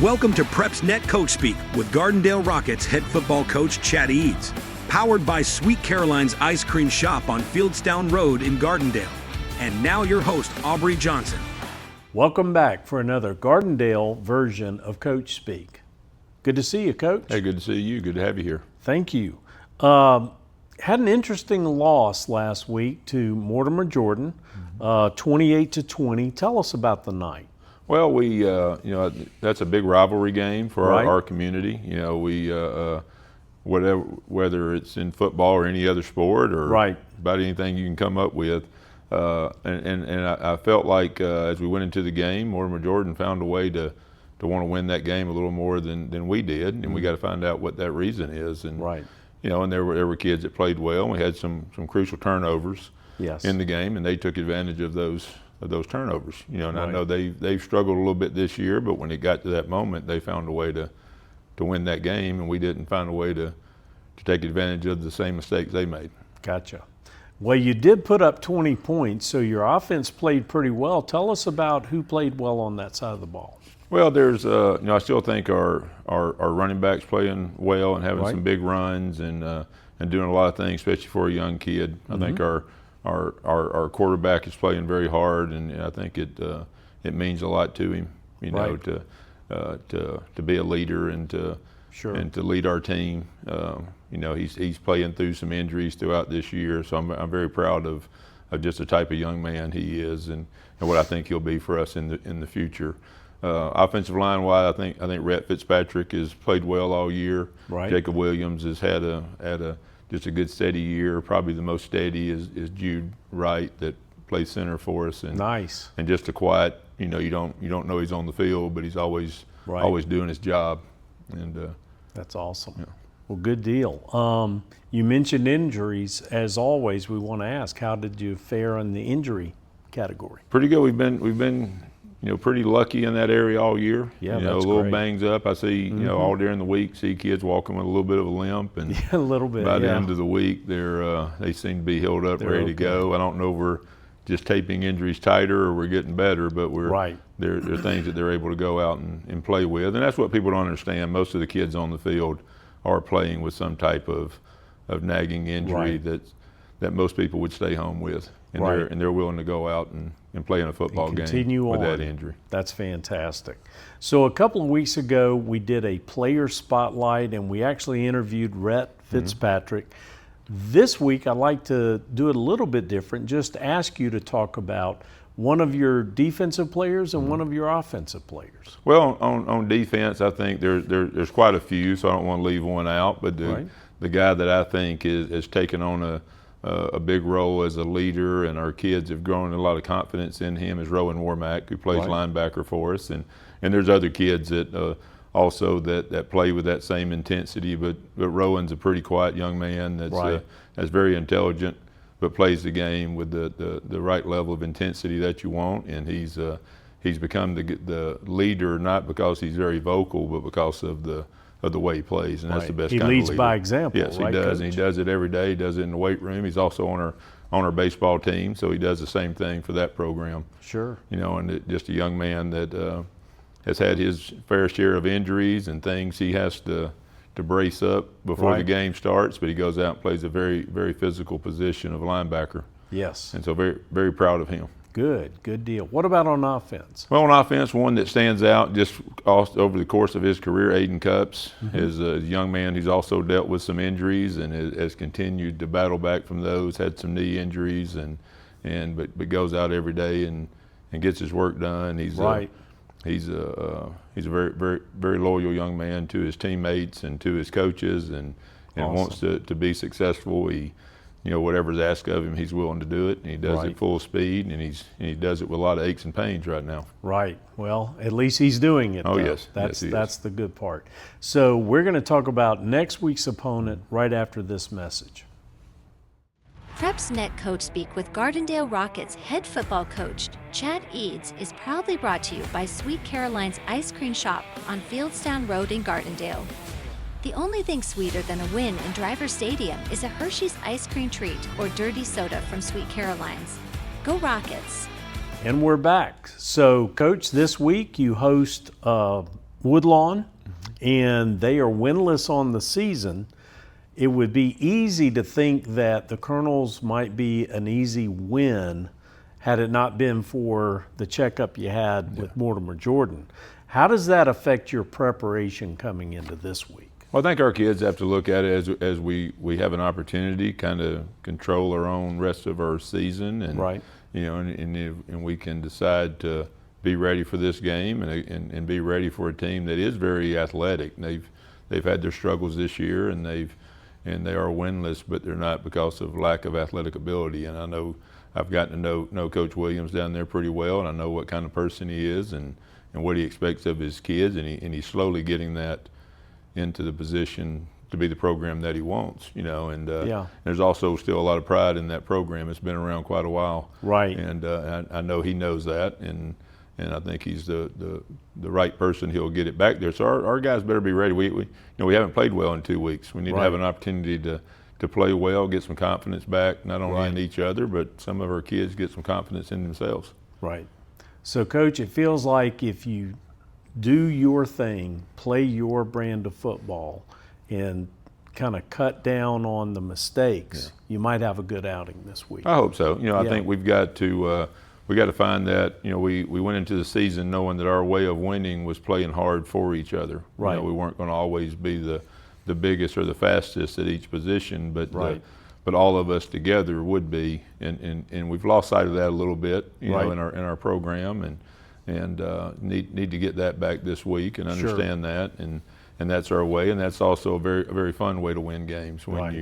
Welcome to PrepsNet Coach Speak with Gardendale Rockets head football coach Chad Eads. Powered by Sweet Caroline's Ice Cream Shop on Fieldstown Road in Gardendale. And now your host, Aubrey Johnson. Welcome back for another Gardendale version of Coach Speak. Good to see you, Coach. Hey, good to see you. Good to have you here. Thank you. Had an interesting loss last week to Mortimer Jordan, 28-20. Tell us about the night. Well, that's a big rivalry game for Right. our community. Whether it's in football or any other sport or Right. about anything you can come up with. And I felt like as we went into the game, Mortimer Jordan found a way to want to win that game a little more than we did, and we got to find out what that reason is. And Right. and there were kids that played well. And we had some crucial turnovers Yes. in the game, and they took advantage of those turnovers. And I Right. know they've struggled a little bit this year, but when it got to that moment, they found a way to win that game, and we didn't find a way to take advantage of the same mistakes they made. Gotcha. Well, you did put up 20 points, so your offense played pretty well. Tell us about who played well on that side of the ball. Well, there's I still think our running backs playing well and having Right. some big runs and doing a lot of things, especially for a young kid. I think our quarterback is playing very hard, and I think it means a lot to him, Right. to be a leader and to Sure. and to lead our team. He's playing through some injuries throughout this year, so I'm very proud of just the type of young man he is and what I think he'll be for us in the future. Offensive line wise, I think Rhett Fitzpatrick has played well all year. Right. Jacob Williams has had just a good steady year. Probably the most steady is Jude Wright that plays center for us, and Nice. and just a quiet. You don't know he's on the field, but he's always Right. doing his job. And That's awesome. Well, good deal. You mentioned injuries. As always, we want to ask, how did you fare in the injury category? pretty good. We've been pretty lucky in that area all year. Yeah, a that's little great. bangs up. I see all during the week see kids walking with a little bit of a limp, and A little bit, by the yeah. end of the week they seem to be healed up, They're ready okay. to go. I don't know if we're just taping injuries tighter or we're getting better, but Right. There are things that they're able to go out and play with, and that's what people don't understand. Most of the kids on the field are playing with some type of nagging injury Right. that most people would stay home with, and Right. they're willing to go out and play in a football game Continue with on. that injury. That's fantastic. So a couple of weeks ago, we did a player spotlight, and we actually interviewed Rhett Fitzpatrick. This week, I'd like to do it a little bit different, just ask you to talk about one of your defensive players and one of your offensive players. Well, on defense, I think there's quite a few, so I don't want to leave one out. But Right. the guy that I think is taken on a big role as a leader, and our kids have grown a lot of confidence in him, is Rowan Warmack, who plays Right. linebacker for us. And there's other kids that also that play with that same intensity. But Rowan's a pretty quiet young man that's very intelligent, but plays the game with the right level of intensity that you want. And he's become the leader, not because he's very vocal, but because of the way he plays, and that's Right. the best He kind leads of leader. by example, Yes, right, he does, and Coach? he does it every day. He does it in the weight room. He's also on our baseball team, so he does the same thing for that program. Sure. Just a young man that has had his fair share of injuries and things he has to brace up before the Right. game starts, but he goes out and plays a very, very physical position of linebacker, Yes. and so very, very proud of him. Good deal. What about on offense? Well, on offense, one that stands out just over the course of his career, Aiden Cups, is a young man who's also dealt with some injuries and has continued to battle back from those. Had some knee injuries, but goes out every day and gets his work done. He's Right. He's a very, very, very loyal young man to his teammates and to his coaches, and Awesome. wants to be successful. Whatever's asked of him, he's willing to do it, and he does Right. it full speed, and he does it with a lot of aches and pains right now. Right. Well, at least he's doing it. Oh, though. yes. That's Yes, he that's the good part. So we're going to talk about next week's opponent right after this message. PrepsNet Coach Speak with Gardendale Rockets head football coach Chad Eads is proudly brought to you by Sweet Caroline's Ice Cream Shop on Fieldstown Road in Gardendale. The only thing sweeter than a win in Driver Stadium is a Hershey's ice cream treat or dirty soda from Sweet Caroline's. Go Rockets! And we're back. So, Coach, this week you host Woodlawn, and they are winless on the season. It would be easy to think that the Colonels might be an easy win had it not been for the checkup you had with Mortimer Jordan. How does that affect your preparation coming into this week? Well, I think our kids have to look at it as we have an opportunity, kind of control our own rest of our season, and and we can decide to be ready for this game and be ready for a team that is very athletic. They've had their struggles this year, and they are winless, but they're not because of lack of athletic ability. And I know I've gotten to know Coach Williams down there pretty well, and I know what kind of person he is and what he expects of his kids, and he's slowly getting that into the position to be the program that he wants, and there's also still a lot of pride in that program. It's been around quite a while. Right. And I know he knows that, and I think he's the right person. He'll get it back there. So our guys better be ready. We haven't played well in 2 weeks. We need to have an opportunity to play well, get some confidence back, not only in each other, but some of our kids get some confidence in themselves. Right. So, Coach, it feels like if you do your thing, play your brand of football, and kind of cut down on the mistakes, you might have a good outing this week. I hope so. I think we've got to find that. We went into the season knowing that our way of winning was playing hard for each other. Right. We weren't going to always be the biggest or the fastest at each position, but all of us together would be, and we've lost sight of that a little bit, in our program, and need to get that back this week and understand that, and that's our way, and that's also a very fun way to win games when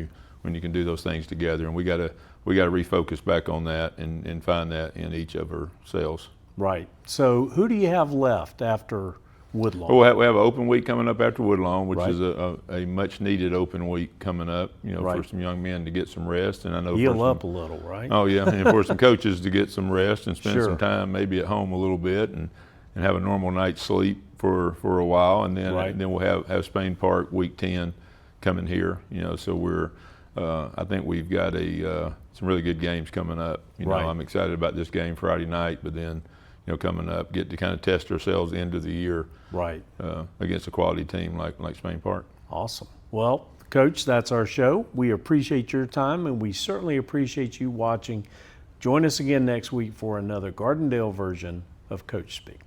you can do those things together, and we got to refocus back on that and find that in each of ourselves. Right. So who do you have left after Woodlawn? Well, we have an open week coming up after Woodlawn, which is a much needed open week coming up, for some young men to get some rest. And I know heal up a little, right? Oh yeah, and for some coaches to get some rest and spend some time maybe at home a little bit and have a normal night's sleep for a while, and then we'll have Spain Park week 10 coming here. So we're I think we've got some really good games coming up. I'm excited about this game Friday night, but then coming up, get to kind of test ourselves into the year against a quality team like Spain Park. Awesome. Well, Coach, that's our show. We appreciate your time, and we certainly appreciate you watching. Join us again next week for another Gardendale version of Coach Speak.